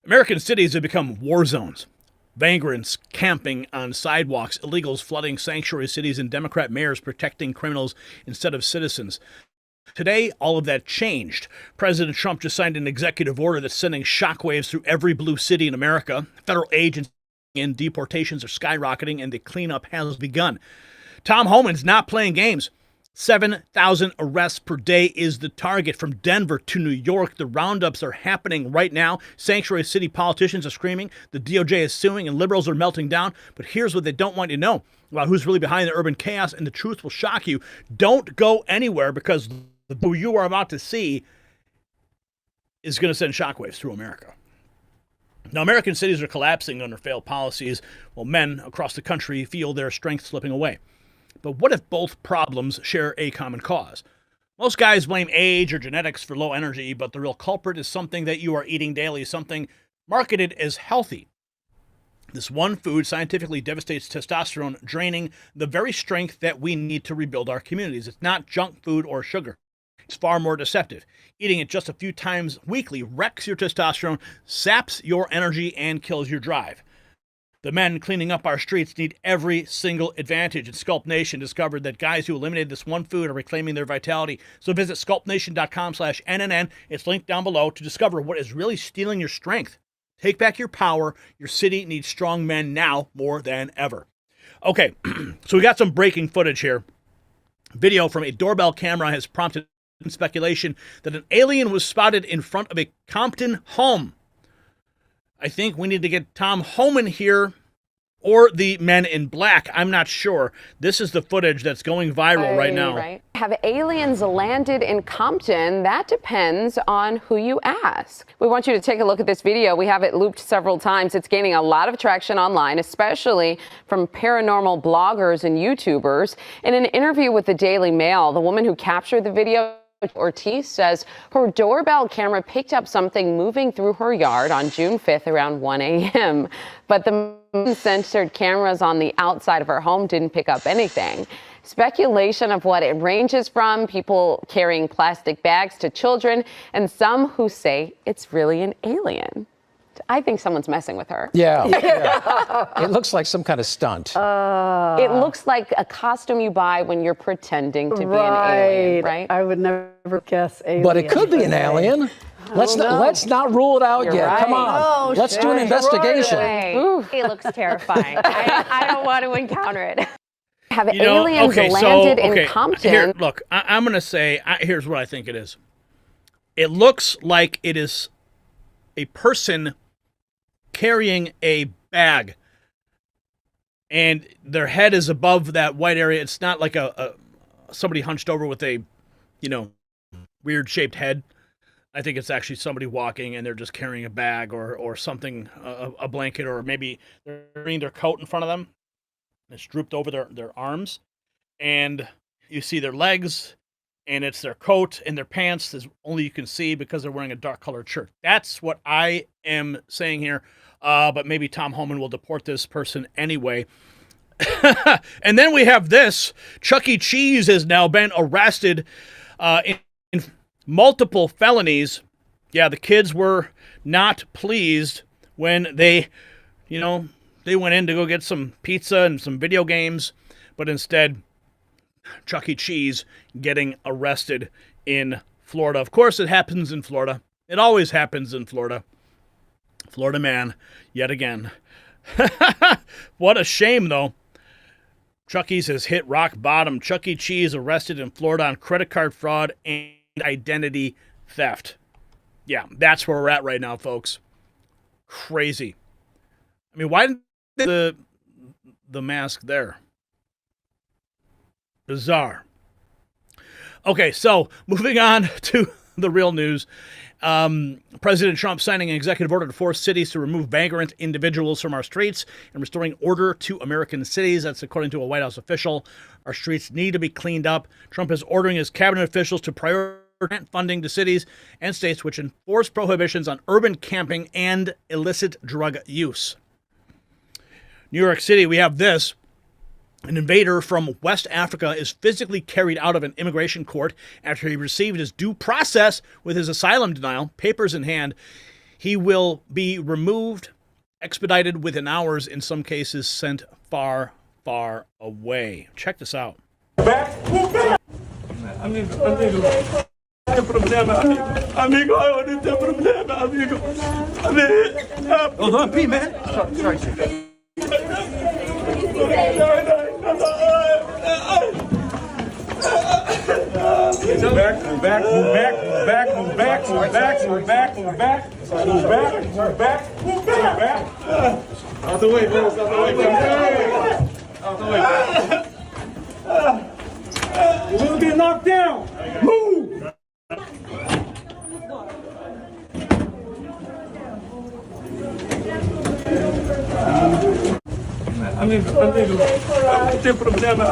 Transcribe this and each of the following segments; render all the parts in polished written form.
American cities have become war zones. Vagrants camping on sidewalks, illegals flooding sanctuary cities, and Democrat mayors protecting criminals instead of citizens. Today, all of that changed. President Trump just signed an executive order that's sending shockwaves through every blue city in America. Federal agents and deportations are skyrocketing, and the cleanup has begun. Tom Homan's not playing games. 7,000 arrests per day is the target. From Denver to New York, the roundups are happening right now. Sanctuary city politicians are screaming, the DOJ is suing, and liberals are melting down. But here's what they don't want you to know about who's really behind the urban chaos, and the truth will shock you. Don't go anywhere, because who you are about to see is going to send shockwaves through America. Now, American cities are collapsing under failed policies, while men across the country feel their strength slipping away. But what if both problems share a common cause? Most guys blame age or genetics for low energy, but the real culprit is something that you are eating daily, something marketed as healthy. This one food scientifically devastates testosterone, draining the very strength that we need to rebuild our communities. It's not junk food or sugar. It's far more deceptive. Eating it just a few times weekly wrecks your testosterone, saps your energy, and kills your drive. The men cleaning up our streets need every single advantage, and Sculpt Nation discovered that guys who eliminated this one food are reclaiming their vitality. So visit sculptnation.com/NNN. It's linked down below to discover what is really stealing your strength. Take back your power. Your city needs strong men now more than ever. Okay, so we got some breaking footage here. Video from a doorbell camera has prompted speculation that an alien was spotted in front of a Compton home. I think we need to get Tom Homan here, or the men in black. I'm not sure. This is the footage that's going viral right now. Right. Have aliens landed in Compton? That depends on who you ask. We want you to take a look at this video. We have it looped several times. It's gaining a lot of traction online, especially from paranormal bloggers and YouTubers. In an interview with the Daily Mail, the woman who captured the video, Ortiz, says her doorbell camera picked up something moving through her yard on June 5th around 1 a.m. But the censored cameras on the outside of her home didn't pick up anything. Speculation of what it ranges from people carrying plastic bags to children, and some who say it's really an alien. I think someone's messing with her. Yeah. It looks like some kind of stunt. It looks like a costume you buy when you're pretending to be an alien, right? I would never guess alien. But it could be an alien. Let's not rule it out You're yet. right. Come on. Let's do an investigation. It looks terrifying. I don't want to encounter it. Have aliens landed in Compton? Here, look, I'm going to say, here's what I think it is. It looks like it is a person carrying a bag, and their head is above that white area. It's not like a somebody hunched over with a, weird shaped head. I think it's actually somebody walking, and they're just carrying a bag or something, a blanket, or maybe they're carrying their coat in front of them. It's drooped over their arms, and you see their legs, and it's their coat and their pants is only you can see because they're wearing a dark colored shirt. That's what I am saying here. But maybe Tom Homan will deport this person anyway. And then we have this. Chuck E. Cheese has now been arrested in multiple felonies. Yeah, the kids were not pleased when they went in to go get some pizza and some video games, but instead, Chuck E. Cheese getting arrested in Florida. Of course, it happens in Florida. It always happens in Florida. Florida man, yet again. What a shame, though. Chuck E. has hit rock bottom. Chuck E. Cheese arrested in Florida on credit card fraud and identity theft. Yeah, that's where we're at right now, folks. Crazy. I mean, why didn't the mask there? Bizarre. Okay, so moving on to the real news. President Trump signing an executive order to force cities to remove vagrant individuals from our streets and restoring order to American cities. That's according to a White House official. Our streets need to be cleaned up. Trump is ordering his cabinet officials to prioritize funding to cities and states which enforce prohibitions on urban camping and illicit drug use. New York City, we have this. An invader from West Africa is physically carried out of an immigration court after he received his due process with his asylum denial, papers in hand. He will be removed, expedited within hours, in some cases sent far, far away. Check this out. Out the way, bro. Out the way. You're gonna get knocked down. Move. Amigo, não tem problema,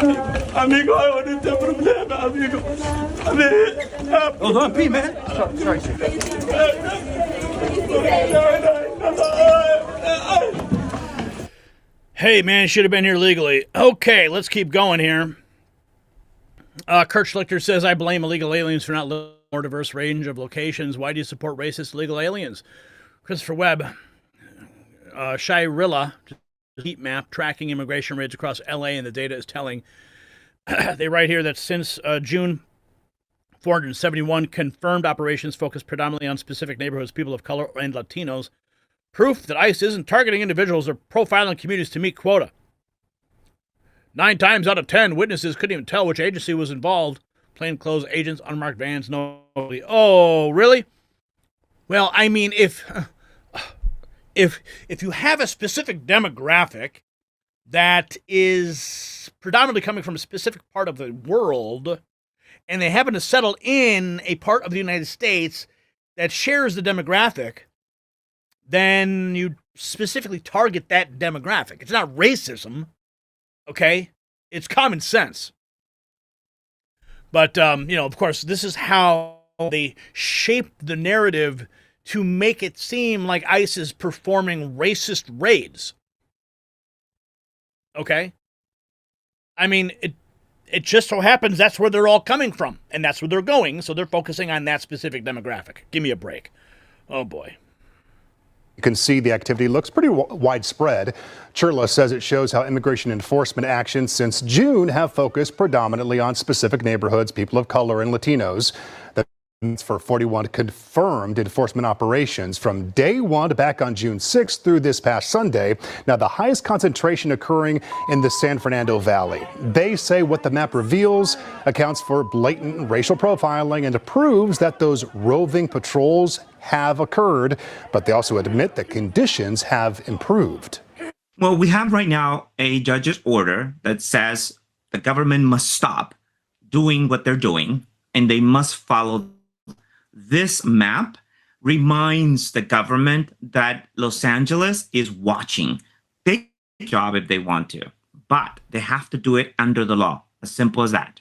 amigo, eu não tenho problema, amigo. Hold on, P, man. Sorry. Hey, man, should have been here legally. Okay, let's keep going here. Kurt Schlichter says, I blame illegal aliens for not living in a more diverse range of locations. Why do you support racist illegal aliens? Christopher Webb, Shirilla, heat map tracking immigration rates across LA, and the data is telling. They write here that since June, 471 confirmed operations focused predominantly on specific neighborhoods, people of color, and Latinos. Proof that ICE isn't targeting individuals or profiling communities to meet quota. 9 times out of 10, witnesses couldn't even tell which agency was involved. Plainclothes agents, unmarked vans, nobody. Oh, really? Well, I mean, if you have a specific demographic that is predominantly coming from a specific part of the world, and they happen to settle in a part of the United States that shares the demographic, then you specifically target that demographic. It's not racism, okay? It's common sense. But, of course, this is how they shaped the narrative to make it seem like ICE is performing racist raids. Okay? I mean, it just so happens that's where they're all coming from, and that's where they're going, so they're focusing on that specific demographic. Give me a break. Oh, boy. You can see the activity looks pretty widespread. Chirla says it shows how immigration enforcement actions since June have focused predominantly on specific neighborhoods, people of color, and Latinos. That's for 41 confirmed enforcement operations from day one back on June 6th through this past Sunday. Now, the highest concentration occurring in the San Fernando Valley. They say what the map reveals accounts for blatant racial profiling and proves that those roving patrols have occurred, but they also admit that conditions have improved. Well, we have right now a judge's order that says the government must stop doing what they're doing and they must follow. This map reminds the government that Los Angeles is watching. They can do a job if they want to, but they have to do it under the law. As simple as that.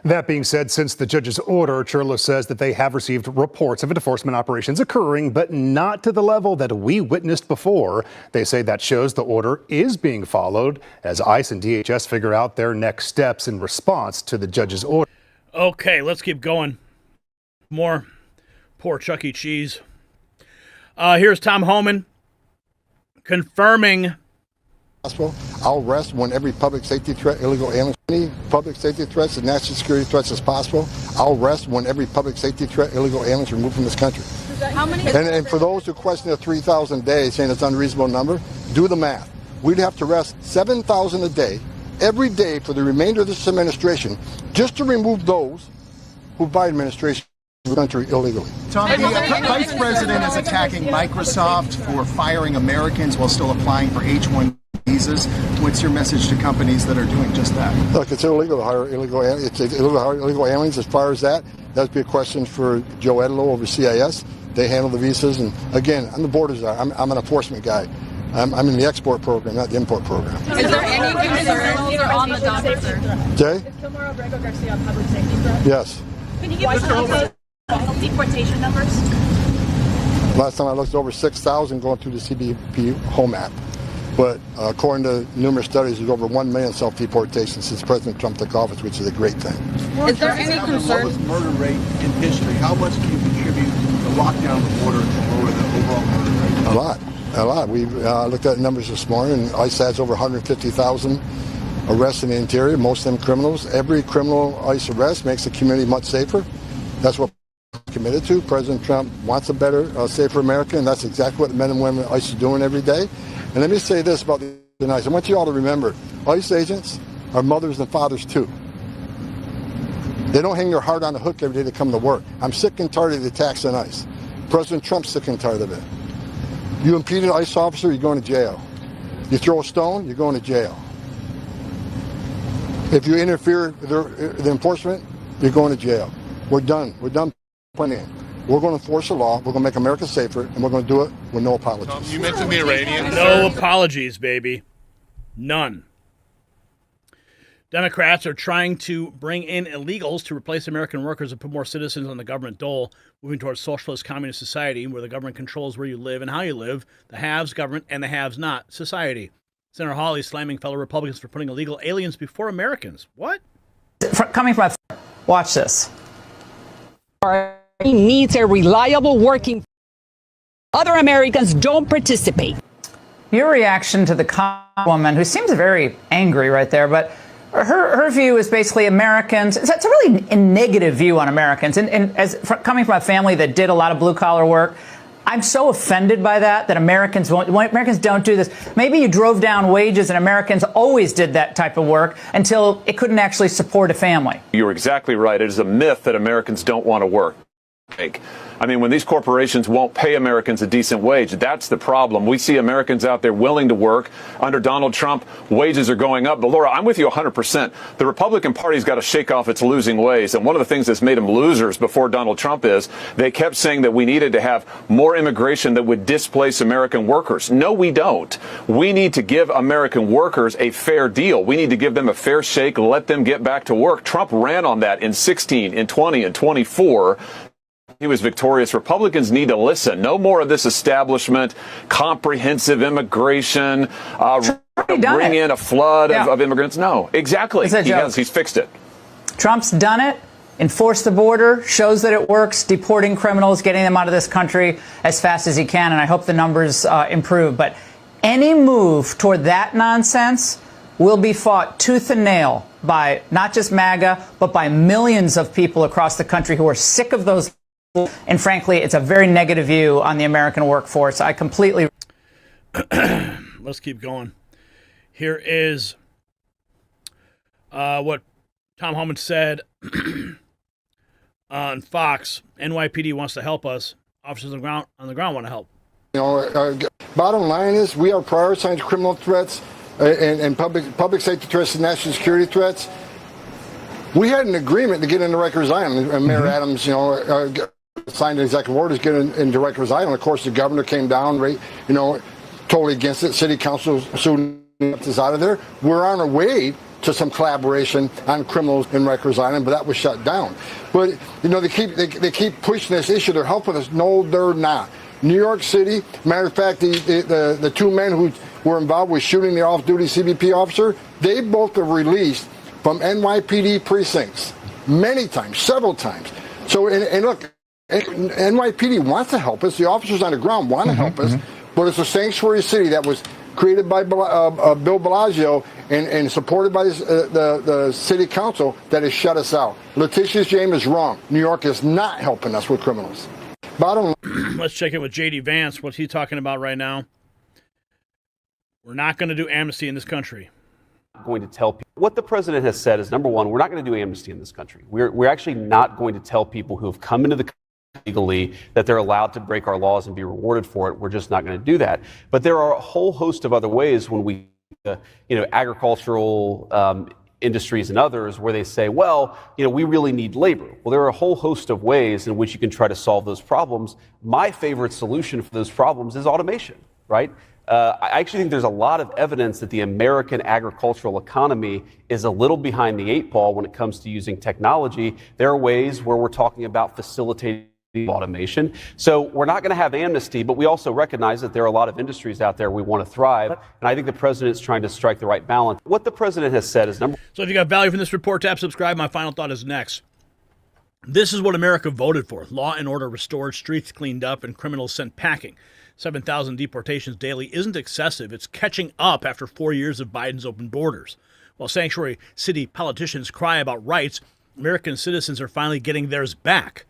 That being said, since the judge's order, Chirla says that they have received reports of enforcement operations occurring, but not to the level that we witnessed before. They say that shows the order is being followed as ICE and DHS figure out their next steps in response to the judge's order. Okay, let's keep going. More poor Chuck E. Cheese. Here's Tom Homan confirming. I'll arrest when every public safety threat, illegal aliens, any public safety threats and national security threats as possible. I'll arrest when every public safety threat, illegal aliens are removed from this country. How many? And for those who question the 3,000 a day, saying it's an unreasonable number, do the math. We'd have to arrest 7,000 a day, every day for the remainder of this administration, just to remove those who by administration the country illegally. Tom, the Vice President is attacking Microsoft for firing Americans while still applying for H-1 visas. What's your message to companies that are doing just that? Look, it's illegal to hire illegal aliens. It's illegal to hire illegal aliens. As far as that would be a question for Joe Edlow over CIS. They handle the visas. And again, I'm the borders guy. I'm an enforcement guy. I'm in the export program, not the import program. Is there any concerns on the docket, sir? Jay? Is Kilmore Abrego Garcia on public safety threat? Yes. Can you give us deportation numbers? Last time I looked, over 6,000 going through the CBP home app. But according to numerous studies, there's over 1 million self-deportations since President Trump took office, which is a great thing. Is there any concern? The lowest murder rate in history. How much can you contribute to the lockdown of the border to lower the overall murder rate? A lot. We looked at numbers this morning, and ICE has over 150,000 arrests in the interior, most of them criminals. Every criminal ICE arrest makes the community much safer. That's what we're committed to. President Trump wants a better, safer America, and that's exactly what the men and women ICE is doing every day. And let me say this about the ICE. I want you all to remember, ICE agents are mothers and fathers too. They don't hang their heart on the hook every day to come to work. I'm sick and tired of the attacks on ICE. President Trump's sick and tired of it. You impede an ICE officer, you're going to jail. You throw a stone, you're going to jail. If you interfere with the enforcement, you're going to jail. We're done. We're done playing. We're going to enforce the law. We're going to make America safer, and we're going to do it with no apologies. You mentioned the Iranians. No apologies, baby. None. Democrats are trying to bring in illegals to replace American workers and put more citizens on the government dole, moving towards socialist communist society where the government controls where you live and how you live, the haves government and the haves not society. Senator Hawley slamming fellow Republicans for putting illegal aliens before Americans. What? Coming from watch this. He needs a reliable working. Other Americans don't participate. Your reaction to the woman who seems very angry right there, but her view is basically Americans. It's a really a negative view on Americans. And coming from a family that did a lot of blue collar work, I'm so offended by that Americans don't do this. Maybe you drove down wages and Americans always did that type of work until it couldn't actually support a family. You're exactly right. It is a myth that Americans don't want to work. I mean, when these corporations won't pay Americans a decent wage, that's the problem. We see Americans out there willing to work. Under Donald Trump, wages are going up. But Laura, I'm with you 100%. The Republican Party's got to shake off its losing ways. And one of the things that's made them losers before Donald Trump is they kept saying that we needed to have more immigration that would displace American workers. No, we don't. We need to give American workers a fair deal. We need to give them a fair shake, let them get back to work. Trump ran on that in 16, in 20, and 24. He was victorious. Republicans need to listen. No more of this establishment, comprehensive immigration, bring in a flood of immigrants. No, exactly. He's fixed it. Trump's done it. Enforced the border, shows that it works, deporting criminals, getting them out of this country as fast as he can. And I hope the numbers improve. But any move toward that nonsense will be fought tooth and nail by not just MAGA, but by millions of people across the country who are sick of those. And frankly, it's a very negative view on the American workforce. I completely. Let's keep going. Here is what Tom Homan said on Fox. NYPD wants to help us. Officers on the ground want to help. You know, bottom line is we are prioritizing criminal threats and public safety threats and national security threats. We had an agreement to get into Rikers Island, and Mayor Adams, signed an executive order to get into Rikers Island. Of course, the governor came down, totally against it. City council soon us out of there. We're on our way to some collaboration on criminals in Rikers Island, but that was shut down. But they keep pushing this issue. They're helping us. No, they're not. New York City. Matter of fact, the two men who were involved with shooting the off-duty CBP officer, they both are released from NYPD precincts many times, several times. So, and look. NYPD wants to help us. The officers on the ground want to help us, but it's a sanctuary city that was created by Bill Blasio and supported by the city council that has shut us out. Letitia James is wrong. New York is not helping us with criminals. Let's check in with J.D. Vance. What's he talking about right now? We're not going to do amnesty in this country. Going to tell people what the president has said is, number one, we're not going to do amnesty in this country. We're actually not going to tell people who have come into the country legally that they're allowed to break our laws and be rewarded for it. We're just not going to do that. But there are a whole host of other ways when we, agricultural industries and others where they say, well, we really need labor. Well, there are a whole host of ways in which you can try to solve those problems. My favorite solution for those problems is automation, right? I actually think there's a lot of evidence that the American agricultural economy is a little behind the eight ball when it comes to using technology. There are ways where we're talking about facilitating automation. So we're not going to have amnesty, but we also recognize that there are a lot of industries out there we want to thrive. And I think the president is trying to strike the right balance. What the president has said is number. So if you got value from this report, tap subscribe. My final thought is next. This is what America voted for. Law and order restored, streets cleaned up, and criminals sent packing. 7,000 deportations daily isn't excessive. It's catching up after 4 years of Biden's open borders. While sanctuary city politicians cry about rights, American citizens are finally getting theirs back.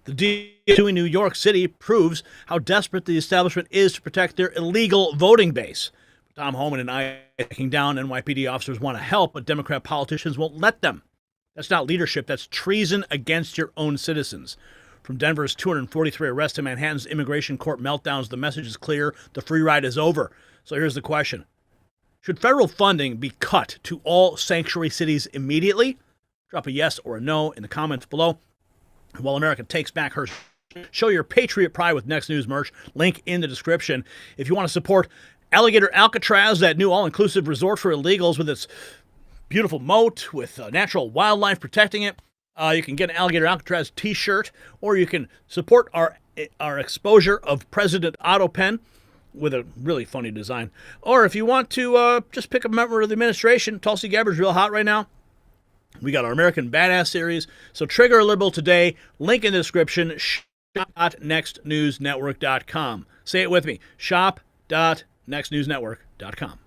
The deal in New York City proves how desperate the establishment is to protect their illegal voting base. Tom Homan and I taking down NYPD officers want to help, but Democrat politicians won't let them. That's not leadership. That's treason against your own citizens. From Denver's 243 arrests to Manhattan's immigration court meltdowns, the message is clear. The free ride is over. So here's the question. Should federal funding be cut to all sanctuary cities immediately? Drop a yes or a no in the comments below. While America takes back her, show your patriot pride with Next News merch. Link in the description. If you want to support Alligator Alcatraz, that new all-inclusive resort for illegals with its beautiful moat with natural wildlife protecting it, you can get an Alligator Alcatraz t-shirt, or you can support our exposure of President Otto Pen with a really funny design. Or if you want to just pick a member of the administration, Tulsi Gabbard's real hot right now. We got our American Badass series. So trigger a liberal today. Link in the description. Shop.nextnewsnetwork.com. Say it with me. Shop.nextnewsnetwork.com.